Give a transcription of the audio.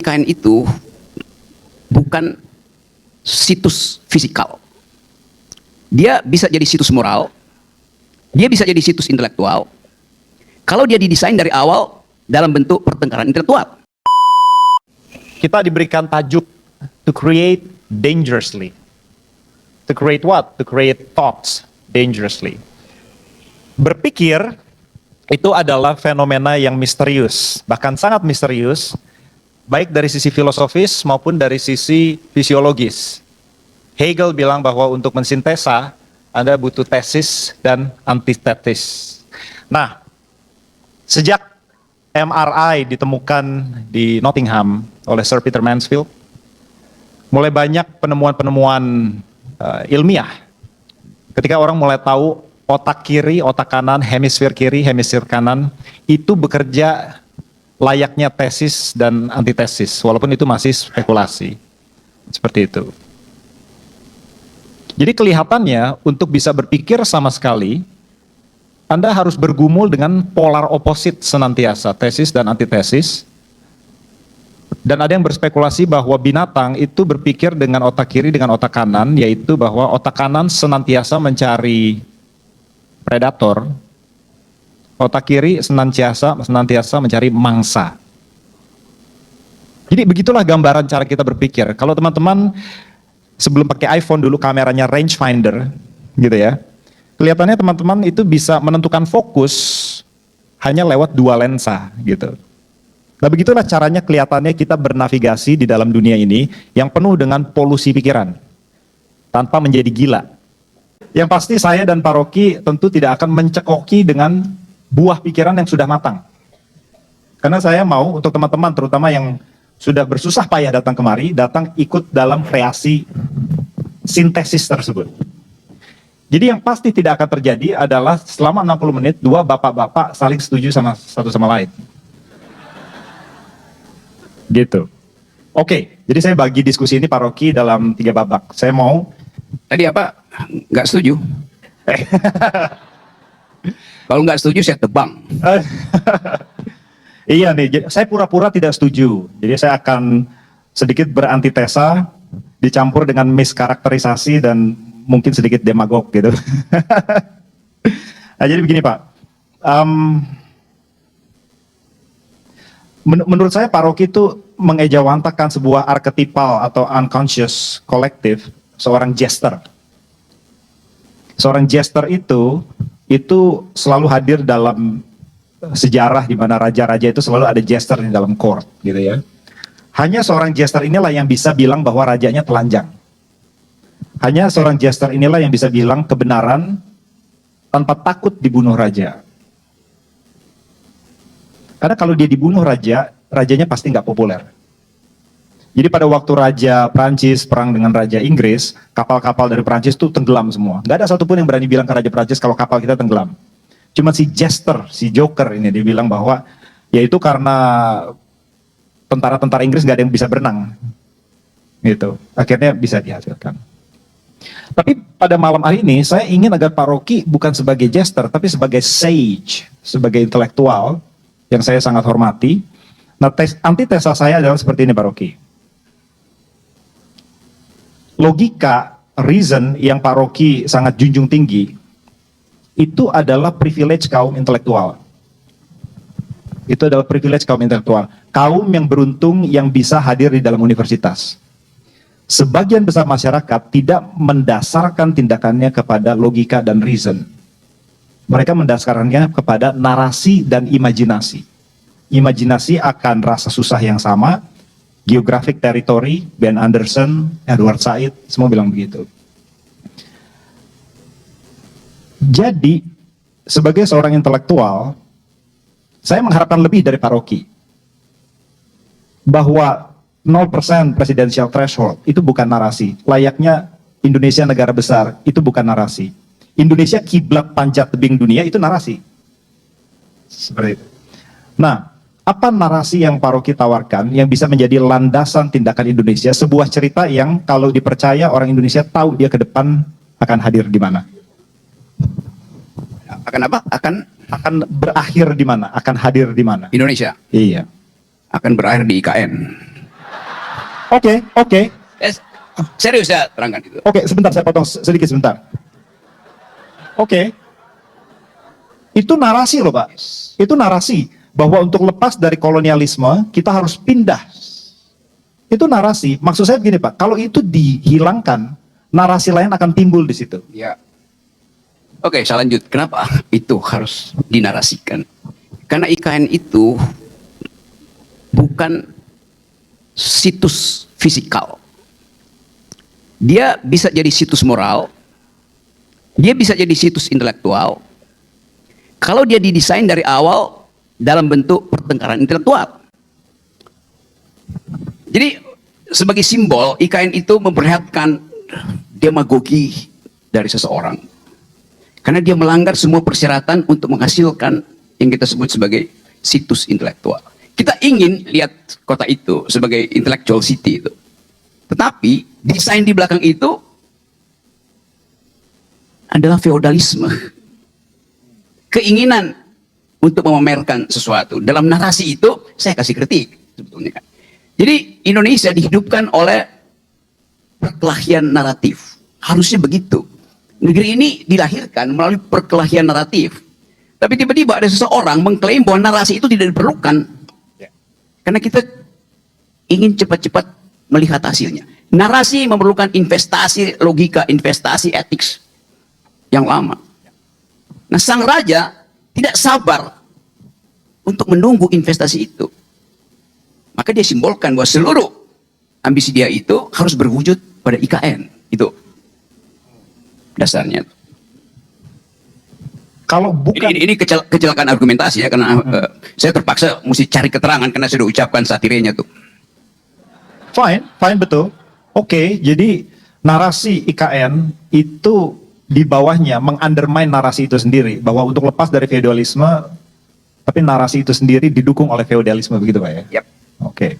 IKN itu bukan situs fisikal. Dia bisa jadi situs moral, dia bisa jadi situs intelektual, kalau dia didesain dari awal dalam bentuk pertengkaran intelektual. Kita diberikan tajuk to create dangerously. To create what? To create thoughts dangerously. Berpikir itu adalah fenomena yang misterius, bahkan sangat misterius, baik dari sisi filosofis maupun dari sisi fisiologis. Hegel bilang bahwa untuk mensintesa, Anda butuh tesis dan antitesis. Nah, sejak MRI ditemukan di Nottingham oleh Sir Peter Mansfield, mulai banyak penemuan-penemuan ilmiah. Ketika orang mulai tahu otak kiri, otak kanan, hemisfer kiri, hemisfer kanan, itu bekerja layaknya tesis dan antitesis, walaupun itu masih spekulasi. Seperti itu. Jadi kelihatannya untuk bisa berpikir sama sekali, Anda harus bergumul dengan polar oposit senantiasa, tesis dan antitesis. Dan ada yang berspekulasi bahwa binatang itu berpikir dengan otak kiri dengan otak kanan, yaitu bahwa otak kanan senantiasa mencari predator, otak kiri senantiasa mencari mangsa. Jadi begitulah gambaran cara kita berpikir. Kalau teman-teman sebelum pakai iPhone dulu kameranya rangefinder, gitu ya, kelihatannya teman-teman itu bisa menentukan fokus hanya lewat dua lensa, gitu. Nah begitulah caranya kelihatannya kita bernavigasi di dalam dunia ini yang penuh dengan polusi pikiran, tanpa menjadi gila. Yang pasti saya dan Pak Rocky tentu tidak akan mencekoki dengan buah pikiran yang sudah matang. Karena saya mau untuk teman-teman terutama yang sudah bersusah payah datang kemari, datang ikut dalam kreasi sintesis tersebut. Jadi yang pasti tidak akan terjadi adalah selama 60 menit dua bapak-bapak saling setuju sama satu sama lain. Gitu. Oke, jadi saya bagi diskusi ini Pak Rocky dalam 3 babak. Saya mau Tadi apa? Nggak setuju. Kalau nggak setuju saya tebang. Iya nih, saya pura-pura tidak setuju. Jadi saya akan sedikit berantitesa, dicampur dengan miskarakterisasi dan mungkin sedikit demagog gitu. Nah, jadi begini Pak, menurut saya Pak Rocky itu mengejawantakan sebuah arketipal atau unconscious kolektif, seorang jester. Seorang jester itu selalu hadir dalam sejarah di mana raja-raja itu selalu ada jester di dalam court, gitu ya. Hanya seorang jester inilah yang bisa bilang bahwa rajanya telanjang. Hanya seorang jester inilah yang bisa bilang kebenaran tanpa takut dibunuh raja. Karena kalau dia dibunuh rajanya pasti nggak populer. Jadi pada waktu Raja Prancis perang dengan Raja Inggris, kapal-kapal dari Prancis itu tenggelam semua. Nggak ada satupun yang berani bilang ke Raja Prancis kalau kapal kita tenggelam. Cuma si jester, si joker ini dia bilang bahwa ya itu karena tentara-tentara Inggris nggak ada yang bisa berenang. Gitu. Akhirnya bisa dihasilkan. Tapi pada malam hari ini saya ingin agar Pak Rocky bukan sebagai jester tapi sebagai sage, sebagai intelektual yang saya sangat hormati. Nah, antitesa saya adalah seperti ini Pak Rocky. Logika, reason yang Pak Rocky sangat junjung tinggi, itu adalah privilege kaum intelektual. Itu adalah privilege kaum intelektual. Kaum yang beruntung yang bisa hadir di dalam universitas. Sebagian besar masyarakat tidak mendasarkan tindakannya kepada logika dan reason. Mereka mendasarkannya kepada narasi dan imajinasi. Imajinasi akan rasa susah yang sama, geographic territory, Ben Anderson, Edward Said, semua bilang begitu. Jadi, sebagai seorang intelektual, saya mengharapkan lebih dari Pak Rocky. Bahwa 0% presidential threshold, itu bukan narasi. Layaknya Indonesia negara besar, itu bukan narasi. Indonesia kiblat panjat tebing dunia, itu narasi. Seperti itu. Nah, apa narasi yang Pak Rocky tawarkan yang bisa menjadi landasan tindakan Indonesia, sebuah cerita yang kalau dipercaya orang Indonesia tahu dia ke depan akan hadir di mana? Akan apa? Akan berakhir di mana? Akan hadir di mana? Indonesia Iya. akan berakhir di IKN. Oke. Serius saya terangkan itu. Oke, sebentar saya potong sedikit sebentar. Oke. Itu narasi loh, Pak. Itu narasi bahwa untuk lepas dari kolonialisme kita harus pindah. Itu narasi. Maksud saya begini, Pak. Kalau itu dihilangkan, narasi lain akan timbul di situ. Ya. Oke, saya lanjut. Kenapa itu harus dinarasikan? Karena IKN itu bukan situs fisikal. Dia bisa jadi situs moral, dia bisa jadi situs intelektual, kalau dia didesain dari awal dalam bentuk pertengkaran intelektual. Jadi sebagai simbol, IKN itu memperlihatkan demagogi dari seseorang. Karena dia melanggar semua persyaratan untuk menghasilkan yang kita sebut sebagai situs intelektual. Kita ingin lihat kota itu sebagai intellectual city itu. Tetapi desain di belakang itu adalah feodalisme. Keinginan untuk memamerkan sesuatu. Dalam narasi itu saya kasih kritik sebetulnya. Jadi Indonesia dihidupkan oleh perkelahian naratif. Harusnya begitu. Negeri ini dilahirkan melalui perkelahian naratif. Tapi tiba-tiba ada seseorang mengklaim bahwa narasi itu tidak diperlukan. Karena kita ingin cepat-cepat melihat hasilnya. Narasi memerlukan investasi logika, investasi etik yang lama. Nah, sang raja tidak sabar untuk menunggu investasi itu. Maka dia simbolkan bahwa seluruh ambisi dia itu harus berwujud pada IKN. Itu dasarnya. Kalau bukan Ini kecelakaan argumentasi ya, karena saya terpaksa mesti cari keterangan karena saya sudah ucapkan satirenya tuh. fine betul. Oke, jadi narasi IKN itu di bawahnya mengundermine narasi itu sendiri bahwa untuk lepas dari feodalisme, tapi narasi itu sendiri didukung oleh feodalisme begitu Pak ya? Yap. Oke.